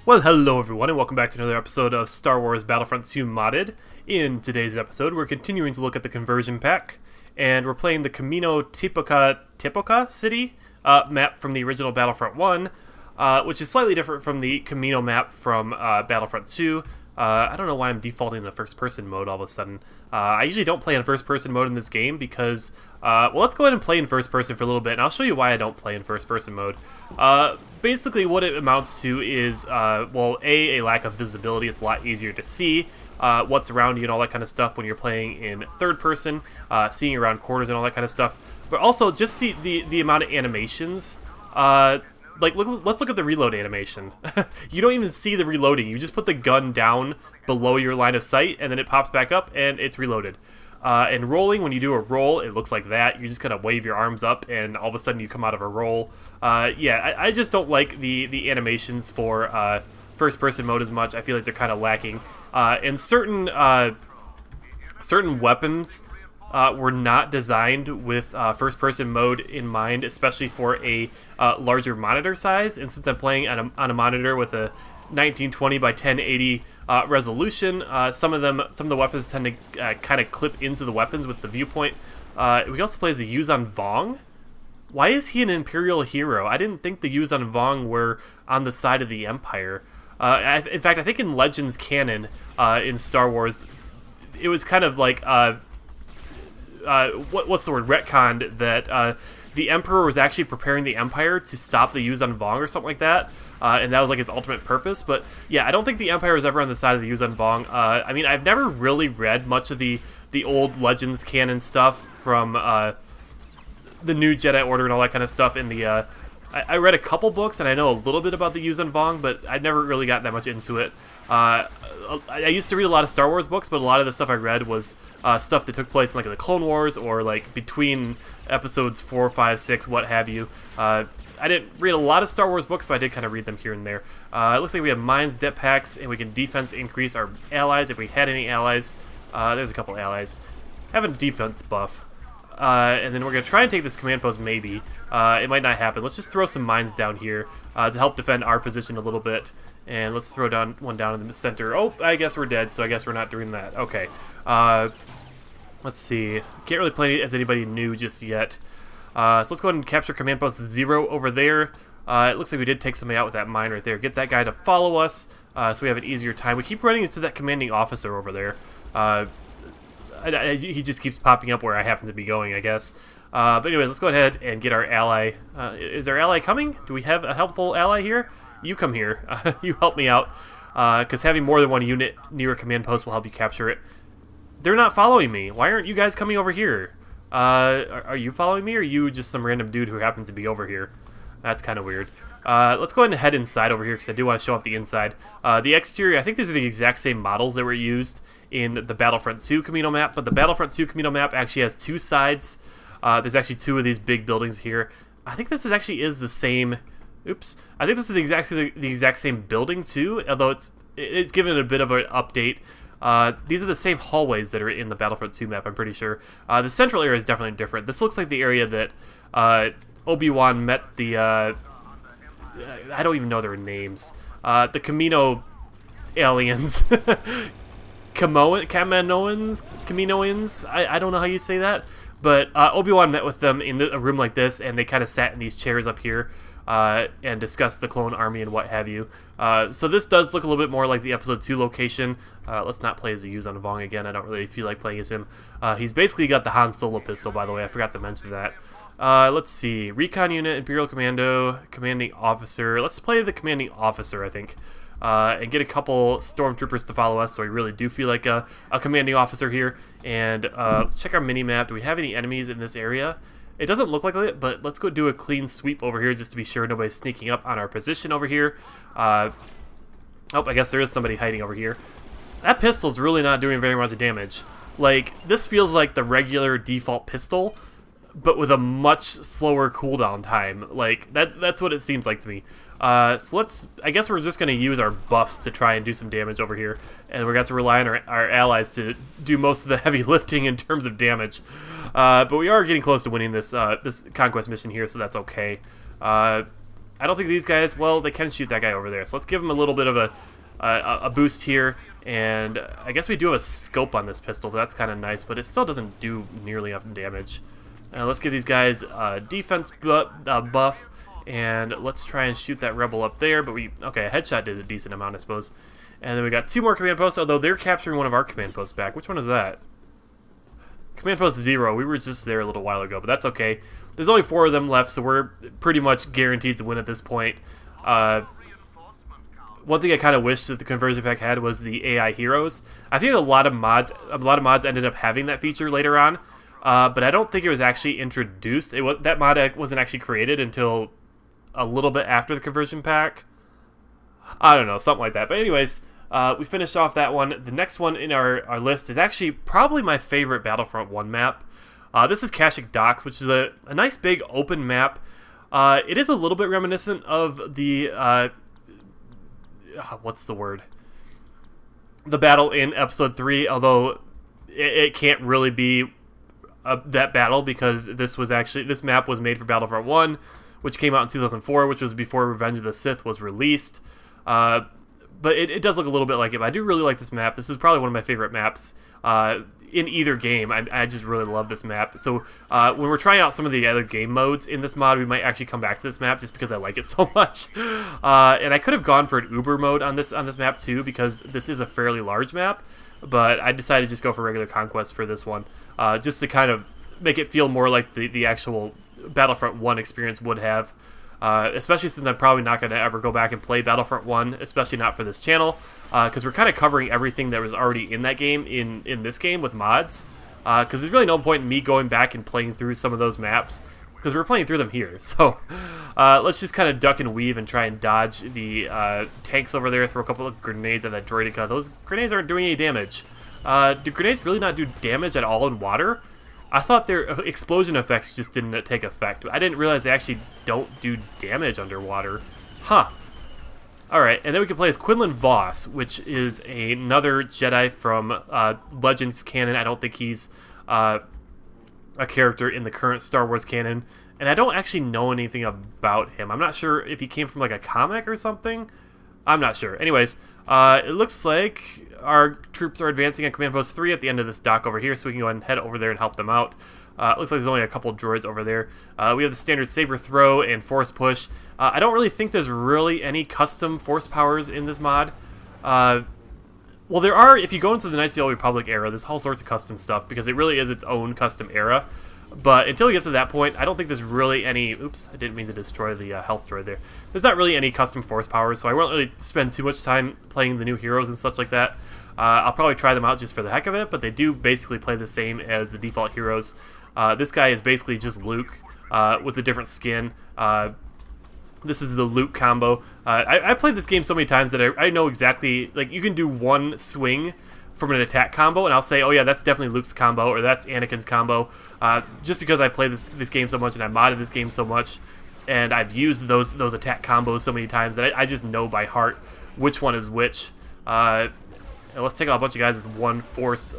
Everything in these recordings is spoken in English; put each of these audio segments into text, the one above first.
Well, hello everyone, and welcome back to another episode of Star Wars Battlefront II Modded. In today's episode, we're continuing to look at the conversion pack, and we're playing the Camino Tipoca City map from the original Battlefront 1, which is slightly different from the Camino map from Battlefront 2. I don't know why I'm defaulting to first-person mode all of a sudden. I usually don't play in first-person mode in this game because, well, let's go ahead and play in first-person for a little bit, and I'll show you why I don't play in first-person mode. Basically, what it amounts to is, well, a lack of visibility. It's a lot easier to see what's around you and all that kind of stuff when you're playing in third-person, seeing around corners and all that kind of stuff. But also, just the amount of animations. Like, let's look at the reload animation. You don't even see the reloading. You just put the gun down below your line of sight, and then it pops back up, and it's reloaded. And rolling, when you do a roll, it looks like that. You just kind of wave your arms up, and all of a sudden you come out of a roll. Yeah, I just don't like the animations for first-person mode as much. I feel like they're kind of lacking. And certain weapons were not designed with first-person mode in mind, especially for a larger monitor size. And since I'm playing on a monitor with a 1920 by 1080 resolution, some of the weapons tend to kind of clip into the weapons with the viewpoint. We also play as a Yuzan Vong. Why is he an Imperial hero? I didn't think the Yuzan Vong were on the side of the Empire. In fact, I think in Legends canon in Star Wars, it was kind of like what's the word? Retconned that the Emperor was actually preparing the Empire to stop the Yuzan Vong or something like that. And that was like his ultimate purpose. But yeah, I don't think the Empire was ever on the side of the Yuzan Vong. I mean, I've never really read much of the old Legends canon stuff from the new Jedi Order and all that kind of stuff. In the I read a couple books, and I know a little bit about the Yuzan Vong, but I never really got that much into it. I used to read a lot of Star Wars books, but a lot of the stuff I read was stuff that took place in like the Clone Wars or like between episodes 4, 5, 6, what have you. I didn't read a lot of Star Wars books, but I did kind of read them here and there. It looks like we have mines, depth packs, and we can defense increase our allies if we had any allies. There's a couple allies. Having defense buff. And then we're going to try and take this command post, maybe. It might not happen. Let's just throw some mines down here to help defend our position a little bit. And let's throw one down in the center. Oh, I guess we're dead, so I guess we're not doing that. Okay. Let's see. Can't really play as anybody new just yet. So let's go ahead and capture command post 0 over there. It looks like we did take somebody out with that mine right there. Get that guy to follow us so we have an easier time. We keep running into that commanding officer over there. He just keeps popping up where I happen to be going, I guess. But anyways, let's go ahead and get our ally. Is our ally coming? Do we have a helpful ally here? You come here. You help me out. Because having more than one unit near a command post will help you capture it. They're not following me. Why aren't you guys coming over here? Are you following me, or are you just some random dude who happens to be over here? That's kind of weird. Let's go ahead and head inside over here, because I do want to show off the inside. The exterior, I think these are the exact same models that were used in the Battlefront 2 Camino map, but the Battlefront 2 Camino map actually has two sides. There's actually two of these big buildings here. I think this actually is the same... Oops. I think this is exactly the exact same building, too, although it's given a bit of an update. These are the same hallways that are in the Battlefront 2 map, I'm pretty sure. The central area is definitely different. This looks like the area that Obi-Wan met the... I don't even know their names. The Camino aliens. Kaminoans? I don't know how you say that. But Obi-Wan met with them in a room like this, and they kind of sat in these chairs up here and discussed the clone army and what have you. So this does look a little bit more like the Episode 2 location. Let's not play as a Yuzan Vong again. I don't really feel like playing as him. He's basically got the Han Solo pistol, by the way. I forgot to mention that. Let's see. Recon unit, Imperial Commando, Commanding Officer. Let's play the Commanding Officer, I think. And get a couple stormtroopers to follow us, so we really do feel like a commanding officer here. And let's check our mini-map. Do we have any enemies in this area? It doesn't look like it, but let's go do a clean sweep over here just to be sure nobody's sneaking up on our position over here. Oh, I guess there is somebody hiding over here. That pistol's really not doing very much damage. Like, this feels like the regular default pistol, but with a much slower cooldown time. Like, that's what it seems like to me. So I guess we're just going to use our buffs to try and do some damage over here. And we're going to have to rely on our allies to do most of the heavy lifting in terms of damage. But we are getting close to winning this conquest mission here, so that's okay. I don't think these guys, well, they can shoot that guy over there. So let's give them a little bit of a boost here. And I guess we do have a scope on this pistol. That's kind of nice, but it still doesn't do nearly enough damage. Let's give these guys a defense buff. And let's try and shoot that rebel up there. But okay, a headshot did a decent amount, I suppose. And then we got 2 more command posts, although they're capturing one of our command posts back. Which one is that? Command post 0. We were just there a little while ago, but that's okay. There's only 4 of them left, so we're pretty much guaranteed to win at this point. One thing I kind of wish that the conversion pack had was the AI heroes. I think a lot of mods ended up having that feature later on, but I don't think it was actually introduced. That mod wasn't actually created until a little bit after the conversion pack. I don't know, something like that. But anyways, we finished off that one. The next one in our list is actually probably my favorite Battlefront 1 map. This is Kashyyyk Docks, which is a nice big open map. It is a little bit reminiscent of the what's the word? The battle in Episode 3, although it can't really be that battle because this map was made for Battlefront 1, which came out in 2004, which was before Revenge of the Sith was released. But it does look a little bit like it. But I do really like this map. This is probably one of my favorite maps in either game. I just really love this map. So when we're trying out some of the other game modes in this mod, we might actually come back to this map just because I like it so much. And I could have gone for an Uber mode on this map too, because this is a fairly large map. But I decided to just go for regular Conquest for this one, just to kind of make it feel more like the actual Battlefront 1 experience would have. Especially since I'm probably not going to ever go back and play Battlefront 1, especially not for this channel, because we're kind of covering everything that was already in that game in this game with mods, because there's really no point in me going back and playing through some of those maps, because we're playing through them here. So let's just kind of duck and weave and try and dodge the tanks over there, throw a couple of grenades at that droideka. Those grenades aren't doing any damage. Do grenades really not do damage at all in water? I thought their explosion effects just didn't take effect. I didn't realize they actually don't do damage underwater. Huh. Alright, and then we can play as Quinlan Vos, which is another Jedi from Legends canon. I don't think he's a character in the current Star Wars canon. And I don't actually know anything about him. I'm not sure if he came from like a comic or something. I'm not sure. Anyways, it looks like our troops are advancing on Command Post 3 at the end of this dock over here, so we can go ahead and head over there and help them out. It looks like there's only a couple droids over there. We have the standard saber throw and force push. I don't really think there's really any custom force powers in this mod. Well, there are, if you go into the Knights of the Old Republic era, there's all sorts of custom stuff, because it really is its own custom era. But until we get to that point, I don't think there's really any... Oops, I didn't mean to destroy the health droid there. There's not really any custom force powers, so I won't really spend too much time playing the new heroes and such like that. I'll probably try them out just for the heck of it, but they do basically play the same as the default heroes. This guy is basically just Luke with a different skin. This is the Luke combo. I've played this game so many times that I know exactly... Like, you can do one swing from an attack combo, and I'll say, oh yeah, that's definitely Luke's combo, or that's Anakin's combo, just because I play this game so much, and I modded this game so much, and I've used those attack combos so many times that I just know by heart which one is which. And let's take out a bunch of guys with one force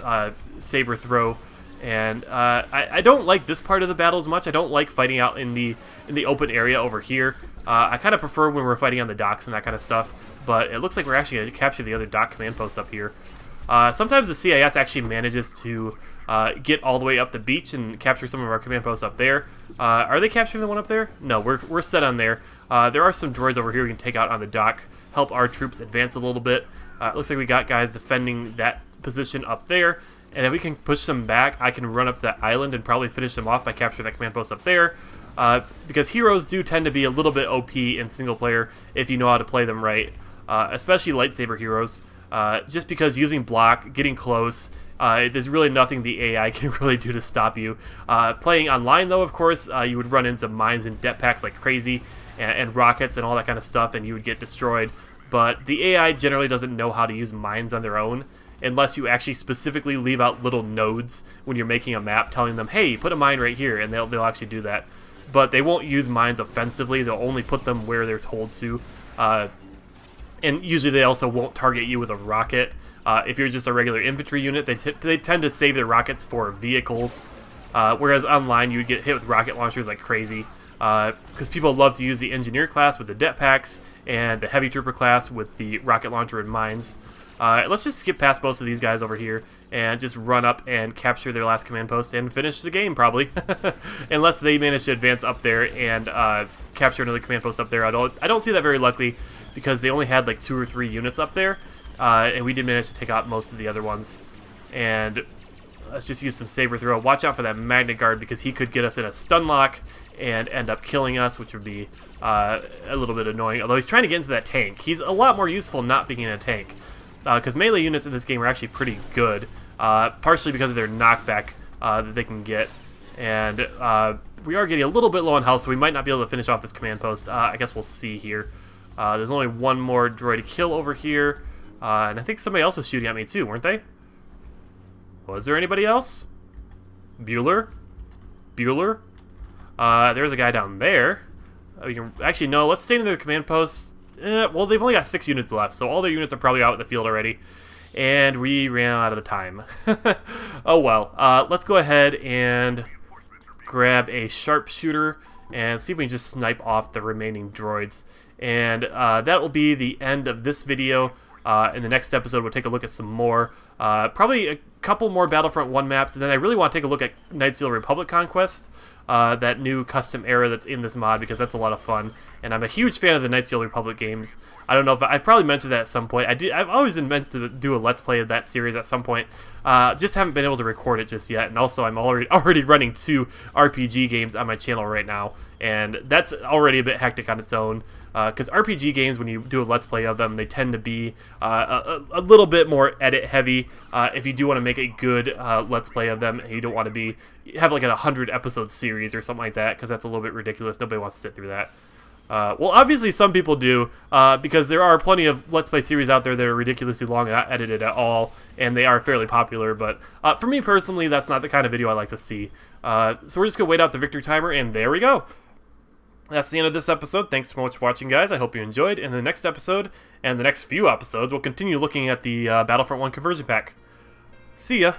saber throw, and I don't like this part of the battle as much. I don't like fighting out in the open area over here. I kind of prefer when we're fighting on the docks and that kind of stuff, but it looks like we're actually going to capture the other dock command post up here. Sometimes the CIS actually manages to get all the way up the beach and capture some of our command posts up there. Are they capturing the one up there? No, we're set on there. There are some droids over here we can take out on the dock, help our troops advance a little bit. Looks like we got guys defending that position up there, and if we can push them back, I can run up to that island and probably finish them off by capturing that command post up there. Because heroes do tend to be a little bit OP in single player if you know how to play them right, especially lightsaber heroes. Just because using block, getting close, there's really nothing the AI can really do to stop you. Playing online, though, of course, you would run into mines and jetpacks like crazy, and rockets and all that kind of stuff, and you would get destroyed. But the AI generally doesn't know how to use mines on their own, unless you actually specifically leave out little nodes when you're making a map, telling them, hey, put a mine right here, and they'll actually do that. But they won't use mines offensively, they'll only put them where they're told to. And usually they also won't target you with a rocket. If you're just a regular infantry unit, they tend to save their rockets for vehicles. Whereas online, you would get hit with rocket launchers like crazy. because people love to use the engineer class with the jetpacks and the heavy trooper class with the rocket launcher and mines. Let's just skip past most of these guys over here and just run up and capture their last command post and finish the game, probably. Unless they manage to advance up there and capture another command post up there. I don't see that very likely because they only had like 2 or 3 units up there, and we did manage to take out most of the other ones. And let's just use some saber throw. Watch out for that Magnet Guard because he could get us in a stun lock and end up killing us, which would be a little bit annoying. Although he's trying to get into that tank. He's a lot more useful not being in a tank, because melee units in this game are actually pretty good, partially because of their knockback that they can get. And we are getting a little bit low on health, so we might not be able to finish off this command post. I guess we'll see here. There's only one more droid to kill over here, and I think somebody else was shooting at me too, weren't they? Was there anybody else? Bueller? There's a guy down there. We can actually, no, let's stay in the command post. Well, they've only got 6 units left, so all their units are probably out in the field already. And we ran out of time. Oh well. Let's go ahead and grab a sharpshooter and see if we can just snipe off the remaining droids. And that will be the end of this video. In the next episode, we'll take a look at some more. Probably a couple more Battlefront 1 maps, and then I really want to take a look at Knights of the Republic Conquest, that new custom era that's in this mod, because that's a lot of fun. And I'm a huge fan of the Knights of the Republic games. I don't know if I've probably mentioned that at some point. I've always meant to do a Let's Play of that series at some point. Just haven't been able to record it just yet. And also, I'm already running 2 RPG games on my channel right now, and that's already a bit hectic on its own. Because RPG games, when you do a Let's Play of them, they tend to be a little bit more edit heavy. If you do want to make a good Let's Play of them, and you don't want to have like a 100 episode series or something like that, because that's a little bit ridiculous. Nobody wants to sit through that. Well, obviously some people do, because there are plenty of Let's Play series out there that are ridiculously long and not edited at all, and they are fairly popular. But for me personally, that's not the kind of video I like to see. So we're just gonna wait out the victory timer, and there we go. That's the end of this episode. Thanks so much for watching, guys. I hope you enjoyed. In the next episode, and the next few episodes, we'll continue looking at the Battlefront 1 conversion pack. See ya!